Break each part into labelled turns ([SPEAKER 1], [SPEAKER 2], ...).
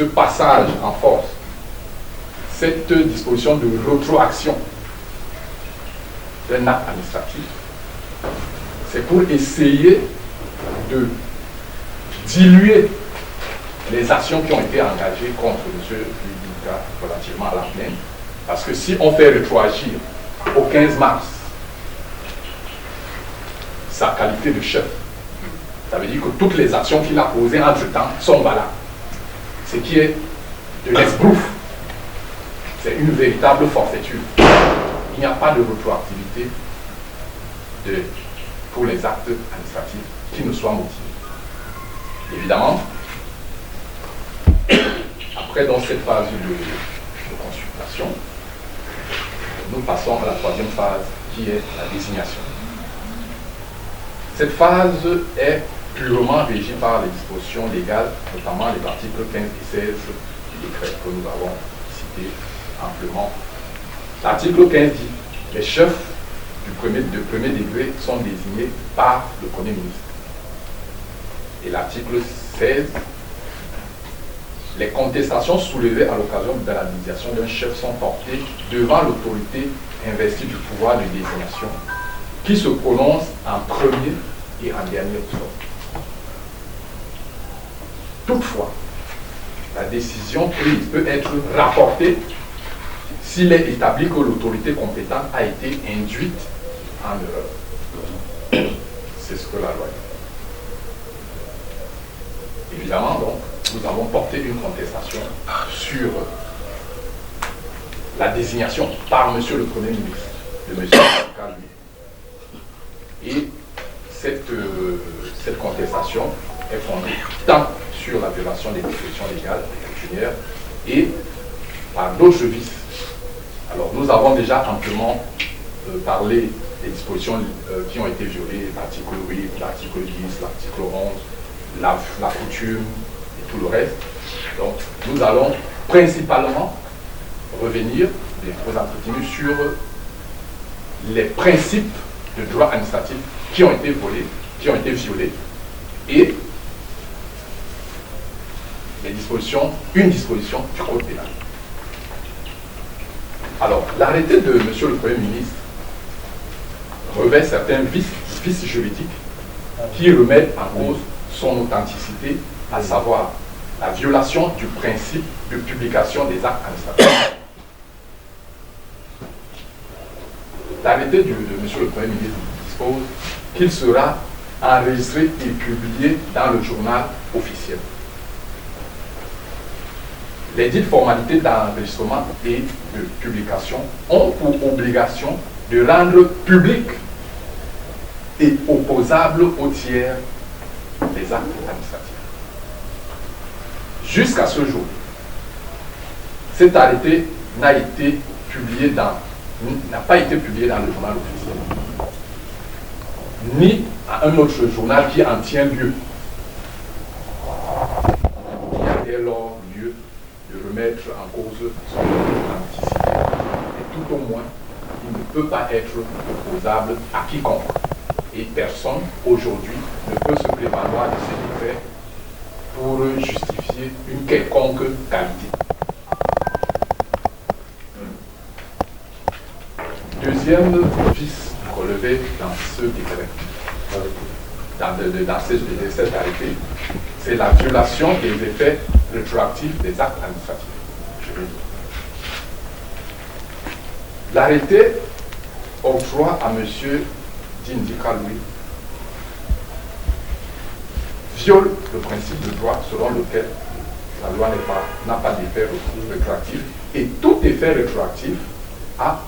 [SPEAKER 1] ce passage en force, cette disposition de rétroaction d'un acte administratif, c'est pour essayer de diluer les actions qui ont été engagées contre M. Lidika relativement à la plaine. Parce que si on fait rétroagir au 15 mars sa qualité de chef, ça veut dire que toutes les actions qu'il a posées entre-temps sont valables. Ce qui est de l'esbrouf. C'est une véritable forfaiture. Il n'y a pas de rétroactivité pour les actes administratifs qui ne soient motivés. Évidemment, après dans cette phase de consultation, nous passons à la troisième phase qui est la désignation. Cette phase est purement régie par les dispositions légales, notamment les articles 15 et 16 du décret que nous avons cité amplement. L'article 15 dit « Les chefs de premier degré sont désignés par le Premier ministre ». Et l'article 16, les contestations soulevées à l'occasion de la désignation d'un chef sont portées devant l'autorité investie du pouvoir de désignation, qui se prononce en premier et en dernier ressort. Toutefois, la décision prise peut être rapportée s'il est établi que l'autorité compétente a été induite en erreur. C'est ce que la loi dit. Évidemment, donc, nous avons porté une contestation sur la désignation par M. le Premier ministre de M. Kalou. Et cette contestation est fondée tant sur la violation des dispositions légales et coutumières et par d'autres vices. Alors, nous avons déjà amplement parlé des dispositions qui ont été violées, l'article 8, l'article 10, l'article 11, la coutume et tout le reste. Donc, nous allons principalement revenir, vous entretenir sur les principes de droit administratif qui ont été violés et une disposition du Code pénal. Alors, l'arrêté de M. le Premier ministre revêt certains vices juridiques qui remettent en cause son authenticité, à savoir la violation du principe de publication des actes administratifs. L'arrêté de M. le Premier ministre dispose qu'il sera enregistré et publié dans le journal officiel. Les dites formalités d'enregistrement et de publication ont pour obligation de rendre public et opposable aux tiers les actes administratifs. Jusqu'à ce jour, cet arrêté n'a pas été publié dans le journal officiel, ni à un autre journal qui en tient lieu. Il y a dès lors lieu de remettre en cause son authenticité. Et tout au moins, il ne peut pas être opposable à quiconque. Et personne, aujourd'hui, ne peut se prévaloir de ces décrets pour justifier une quelconque qualité. Deuxième vice relevé dans ce décret, dans cet arrêté, c'est la violation des effets rétroactifs des actes administratifs. Je vais dire. L'arrêté octroie à M. Ndika Louis viole le principe de droit selon lequel la loi n'a pas d'effet rétroactif et tout effet rétroactif à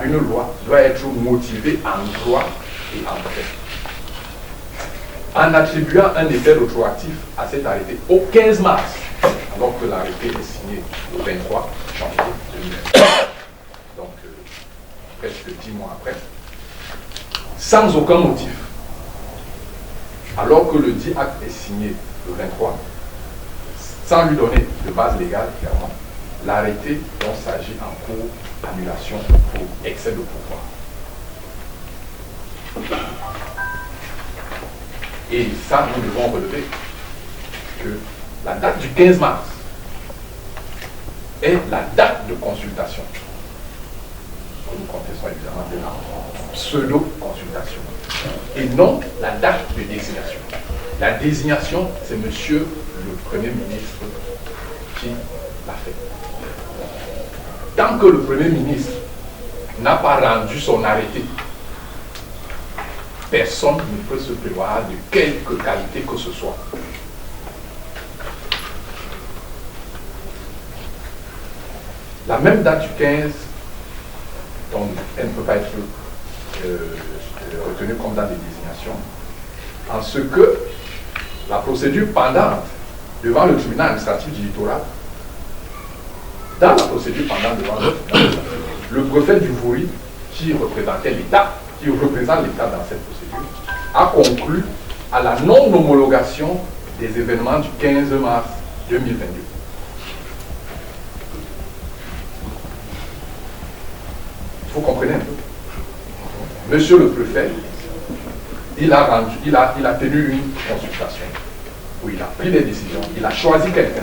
[SPEAKER 1] une loi doit être motivé en droit et en fait. En attribuant un effet rétroactif à cet arrêté au 15 mars, alors que l'arrêté est signé le 23 janvier 2020, donc presque 10 mois après, sans aucun motif, alors que le dit acte est signé le 23, sans lui donner de base légale, clairement, l'arrêté dont s'agit en cours d'annulation pour excès de pouvoir. Et ça, nous devons relever que la date du 15 mars est la date de consultation. Nous contestons évidemment de la pseudo-consultation. Et non la date de désignation. La désignation, c'est monsieur le Premier ministre qui l'a fait. Tant que le Premier ministre n'a pas rendu son arrêté, personne ne peut se prévoir de quelque qualité que ce soit. La même date du 15, donc elle ne peut pas être retenue comme date de désignation, en ce que la procédure pendante devant le tribunal administratif du littoral, dans la procédure pendante devant le tribunal administratif, le préfet du Vouri, qui représentait l'État, qui représente l'État dans cette procédure, a conclu à la non-homologation des événements du 15 mars 2022. Vous comprenez un peu? Monsieur le préfet, il a tenu une consultation où il a pris des décisions, il a choisi quelqu'un.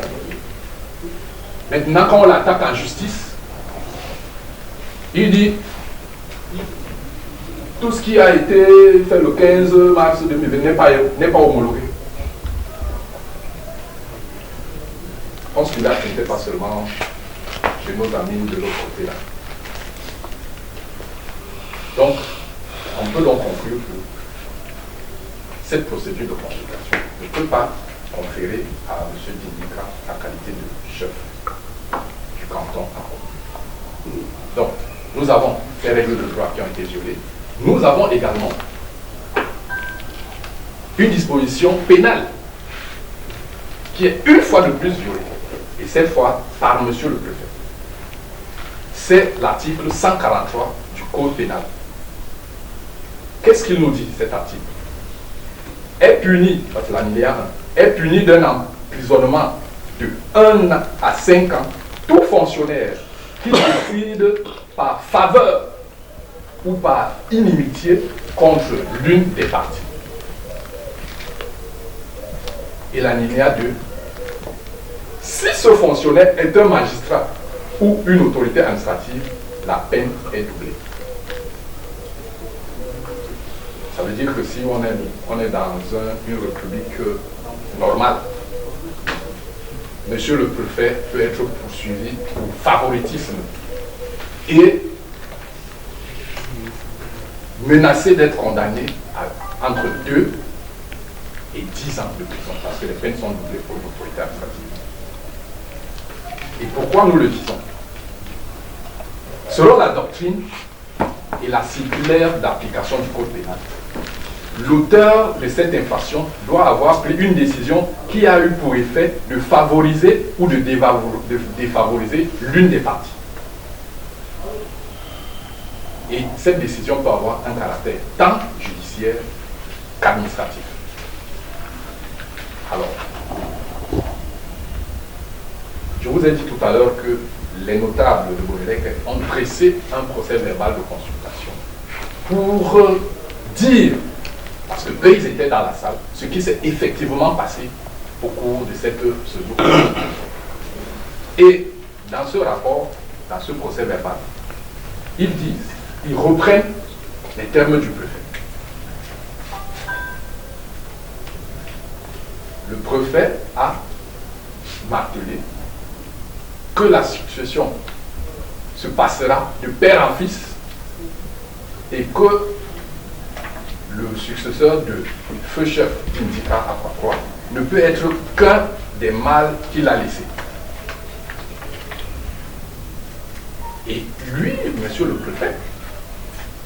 [SPEAKER 1] Maintenant, quand on l'attaque en justice, il dit tout ce qui a été fait le 15 mars 2020 n'est pas homologué. Je pense qu'il a n'était pas seulement chez nos amis de l'autre côté là. Donc, on peut donc conclure que cette procédure de consultation ne peut pas conférer à M. Dindika la qualité de chef du canton. Donc, nous avons ces règles de droit qui ont été violées. Nous avons également une disposition pénale qui est une fois de plus violée, et cette fois par M. le préfet. C'est l'article 143 du Code pénal. Qu'est-ce qu'il nous dit, cet article? Est puni, parce que l'alinéa 1, est puni d'un emprisonnement de 1 à 5 ans tout fonctionnaire qui décide par faveur ou par inimitié contre l'une des parties. Et l'alinéa 2, si ce fonctionnaire est un magistrat ou une autorité administrative, la peine est doublée. Ça veut dire que si on est dans une république normale, monsieur le préfet peut être poursuivi pour favoritisme et menacé d'être condamné à entre 2 et 10 ans de prison, parce que les peines sont doublées pour l'autorité administrative. Et pourquoi nous le disons? Selon la doctrine et la circulaire d'application du Code pénal, l'auteur de cette infraction doit avoir pris une décision qui a eu pour effet de favoriser ou de défavoriser l'une des parties. Et cette décision peut avoir un caractère tant judiciaire qu'administratif. Alors, je vous ai dit tout à l'heure que les notables de Bonnelec ont dressé un procès verbal de consultation pour dire, parce qu'eux ils étaient dans la salle, ce qui s'est effectivement passé au cours de cette pseudo-consultation. Et dans ce rapport, dans ce procès verbal, ils disent, ils reprennent les termes du préfet. Le préfet a martelé que la succession se passera de père en fils et que le successeur de feu chef Dindika Akwakwa ne peut être qu'un des mâles qu'il a laissés. Et lui, monsieur le préfet,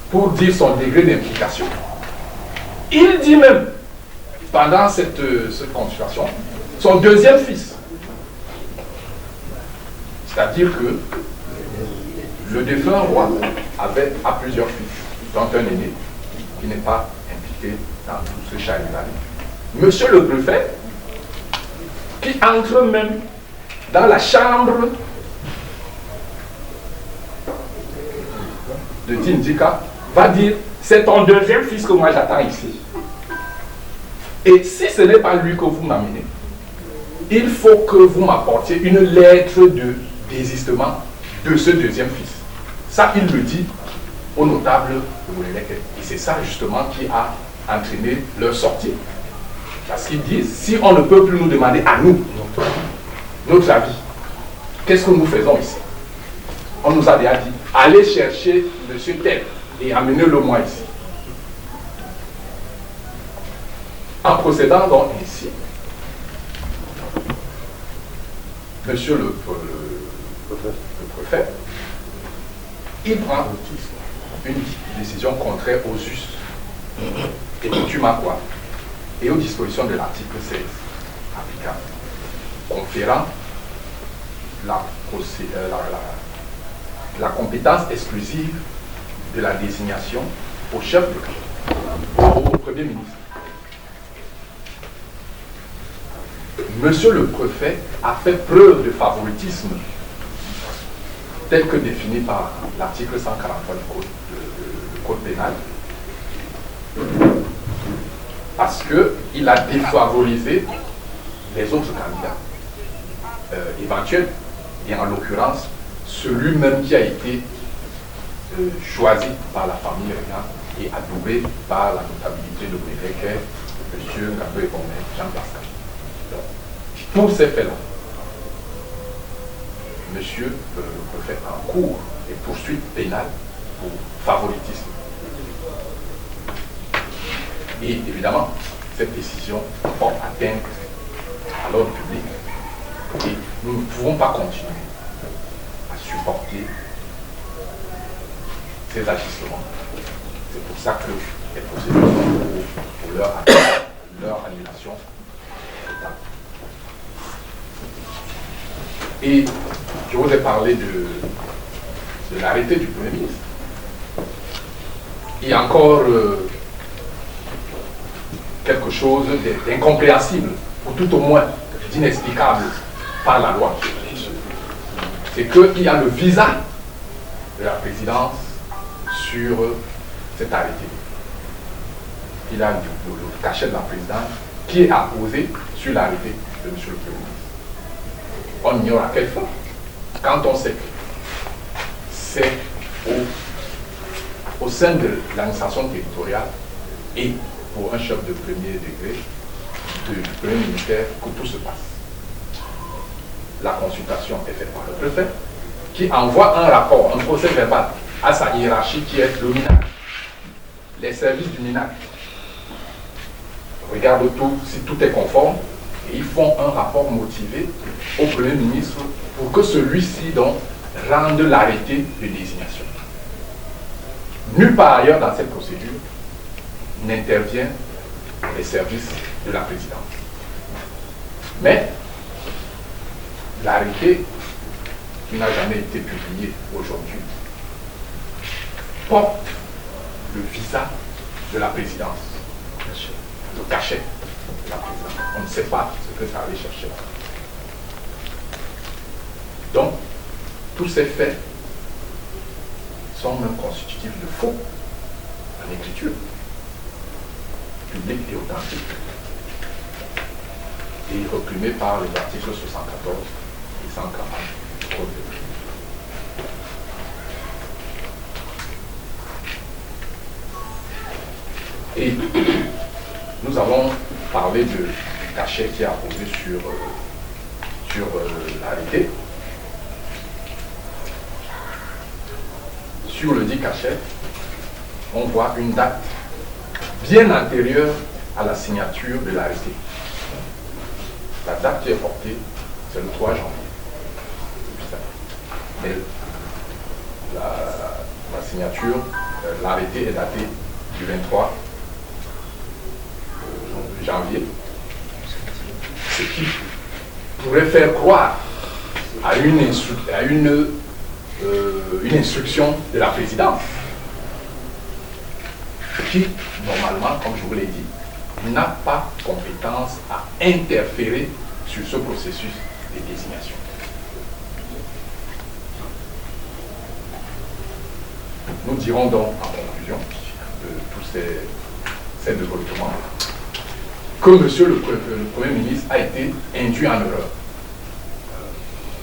[SPEAKER 1] pour dire son degré d'implication, il dit même, pendant cette consultation, son deuxième fils. C'est-à-dire que le défunt roi a plusieurs fils, dont un aîné qui n'est pas impliqué dans tout ce charivari. Monsieur le préfet, qui entre même dans la chambre de Dindika, va dire, c'est ton deuxième fils que moi j'attends ici. Et si ce n'est pas lui que vous m'amenez, il faut que vous m'apportiez une lettre de désistement de ce deuxième fils. Ça, il le dit au notable de Mouleleke. Et c'est ça justement qui a entraîné leur sortie. Parce qu'ils disent, si on ne peut plus nous demander à nous, notre avis, qu'est-ce que nous faisons ici? On nous a déjà dit, allez chercher monsieur tel et amenez-le moi ici. En procédant donc ainsi, monsieur le préfet, il prend une décision contraire aux us et coutumes à quoi et aux dispositions de l'article 16 applicable, conférant la compétence exclusive de la désignation au chef de canton, au Premier ministre. Monsieur le préfet a fait preuve de favoritisme tel que défini par l'article 143 du code pénal, parce qu'il a défavorisé les autres candidats éventuels, et en l'occurrence celui-même qui a été choisi par la famille régnante et adoubé par la notabilité de Mouleleke, M. Ngabé Bonnet, Jean-Pascal. Tous ces faits-là, monsieur le préfet en cours et poursuite pénale pour favoritisme. Et évidemment, cette décision porte atteinte à l'ordre public et nous ne pouvons pas continuer à supporter ces agissements. C'est pour ça que les procédures sont pour leur annulation. Et je vous ai parlé de l'arrêté du Premier ministre. Il y a encore quelque chose d'incompréhensible, ou tout au moins d'inexplicable par la loi. C'est qu'il y a le visa de la présidence sur cet arrêté. Il y a le cachet de la présidence qui est apposé sur l'arrêté de M. le Premier ministre. On ignore à quelle fin. Quand on sait que c'est au sein de l'administration territoriale et pour un chef de premier degré du premier ministère que tout se passe. La consultation est faite par le préfet qui envoie un rapport, un procès verbal à sa hiérarchie qui est le MINAC. Les services du MINAC regardent tout, si tout est conforme, et ils font un rapport motivé au Premier ministre pour que celui-ci donc rende l'arrêté de désignation. Nulle part ailleurs dans cette procédure n'intervient les services de la présidence. Mais l'arrêté qui n'a jamais été publié aujourd'hui porte le visa de la présidence, le cachet de la présidence. On ne sait pas ce que ça allait chercher. Donc, tous ces faits sont même constitutifs de faux en écriture, publique et authentique, et reprimés par les articles 74 et 140 du Code de Et nous avons parlé du cachet qui est apposé sur l'arrêté. Sur le dit cachet, on voit une date bien antérieure à la signature de l'arrêté. La date qui est portée, c'est le 3 janvier. Mais la signature, l'arrêté est daté du 23 janvier. Ce qui pourrait faire croire à une instruction de la présidence qui, normalement, comme je vous l'ai dit, n'a pas compétence à interférer sur ce processus de désignation. Nous dirons donc en conclusion de tous ces développements que monsieur le Premier ministre a été induit en erreur.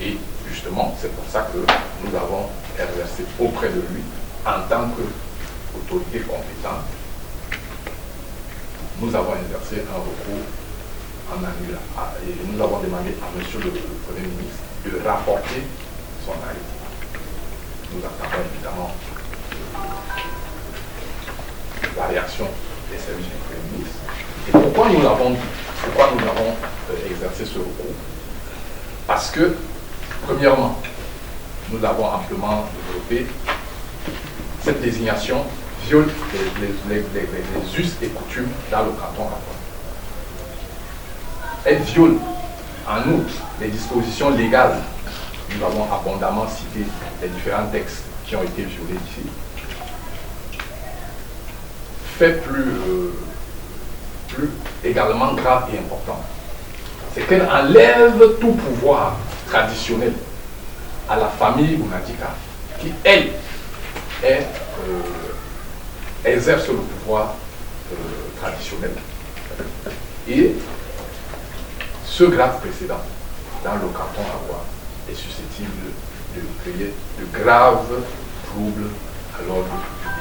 [SPEAKER 1] Et Justement, c'est pour ça que nous avons exercé auprès de lui, en tant qu'autorité compétente, nous avons exercé un recours en annulation. Et nous avons demandé à M. le Premier ministre de rapporter son arrêt. Nous attendons évidemment la réaction des services du Premier ministre. Et pourquoi nous avons exercé ce recours? Parce que, premièrement, nous avons amplement développé cette désignation viole les us et coutumes dans le canton Gabois. Elle viole en outre les dispositions légales. Nous avons abondamment cité les différents textes qui ont été violés ici. Fait plus également grave et important, c'est qu'elle enlève tout pouvoir traditionnel à la famille Bounadjika, qui, elle, exerce le pouvoir traditionnel. Et ce grave précédent dans le canton Gabois est susceptible de créer de graves troubles à l'ordre public.